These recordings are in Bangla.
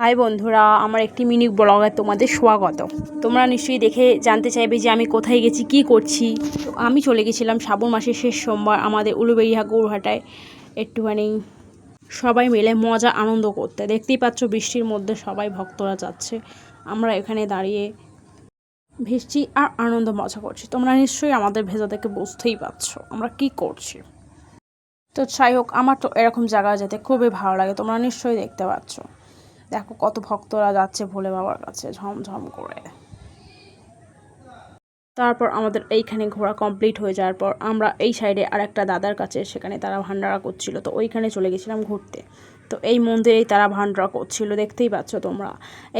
হাই বন্ধুরা, আমার একটি মিনি ব্লগে তোমাদের স্বাগত। তোমরা নিশ্চয়ই দেখে জানতে চাইবে যে আমি কোথায় গেছি, কি করছি। তো আমি চলে গেছিলাম শ্রাবণ মাসের শেষ সোমবার আমাদের উলুবেড়িয়া গৌরহাটায় একটুখানি সবাই মিলে মজা আনন্দ করতে। দেখতেই পাচ্ছ বৃষ্টির মধ্যে সবাই ভক্তরা যাচ্ছে, আমরা এখানে দাঁড়িয়ে ভিজছি আর আনন্দ মজা করছি। তোমরা নিশ্চয়ই আমাদের ভেজা দেখে বুঝতেই পারছো আমরা কি করছি। তো যাই হোক, আমার তো এরকম জায়গায় যেতে খুবই ভালো লাগে, তোমরা নিশ্চয়ই দেখতে পাচ্ছ। দেখো কত ভক্তরা যাচ্ছে ভোলে বাবার কাছে ঝমঝম করে। তারপর আমাদের এইখানে ঘোরা কমপ্লিট হয়ে যাওয়ার পর আমরা এই সাইডে আর একটা দাদার কাছে, সেখানে তারা ভান্ডারা করছিল, তো ওইখানে চলে গেছিলাম ঘুরতে। তো এই মন্দিরেই তারা ভান্ডারা করছিল, দেখতেই পাচ্ছ তোমরা।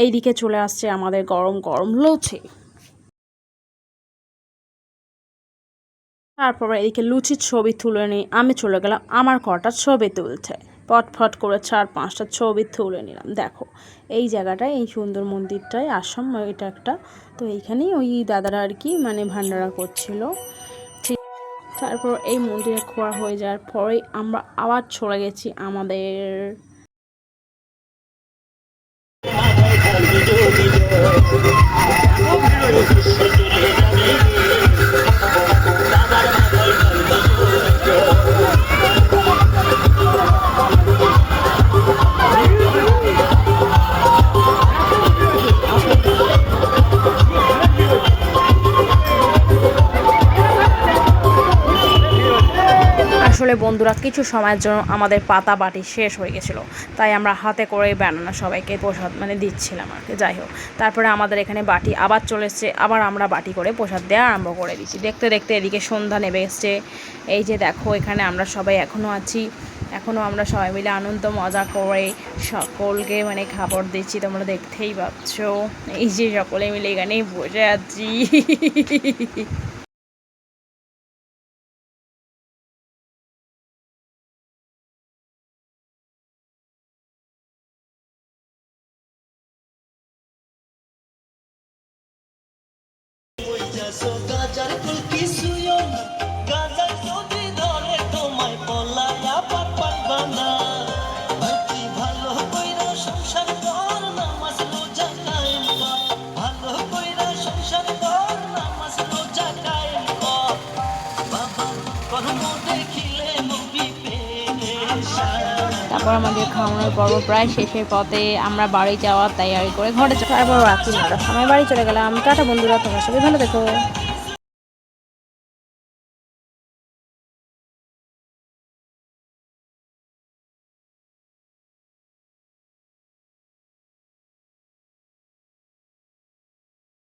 এই দিকে চলে আসছে আমাদের গরম গরম লুচি। তারপরে এদিকে লুচির ছবি তুলে নিয়ে আমি চলে গেলাম আমার কটা ছবি তুলতে। পটফট করে 4-5টা ছবি তুলে নিলাম। দেখো এই জায়গাটায়, এই সুন্দর মন্দিরটায় আশ্রম, এটা একটা। তো এইখানেই ওই দাদারা আর কি ভান্ডারা করছিল। ঠিক তারপর এই মন্দিরে খোয়া হয়ে যাওয়ার পরেই আমরা আবার চলে গেছি আমাদের আসলে বন্ধুরা কিছু সময়ের জন্য আমাদের পাতা বাটি শেষ হয়ে গেছিলো, তাই আমরা হাতে করে বানানো সবাইকে প্রসাদ দিচ্ছিলাম আর কি। যাই হোক, তারপরে আমাদের এখানে বাটি আবার চলে এসছে, আবার আমরা বাটি করে প্রসাদ দেওয়া আরম্ভ করে দিচ্ছি। দেখতে দেখতে এদিকে সন্ধ্যা নেমে এসছে। এই যে দেখো এখানে আমরা সবাই এখনও আছি, এখনও আমরা সবাই মিলে আনন্দ মজা করে সকলকে খাবার দিচ্ছি, তোমরা দেখতেই পাচ্ছ। এই যে সকলে মিলে এখানেই বসে আছি। তারপর আমাদের খাওয়ানোর পর্ব প্রায় শেষের পথে, আমরা বাড়ি যাওয়ার তৈরি করে ঘরে তারপর রাত্রি 9টার সময় বাড়ি চলে গেলাম। টাটা বন্ধুরা, তোমরা সবাই ভালো থেকো।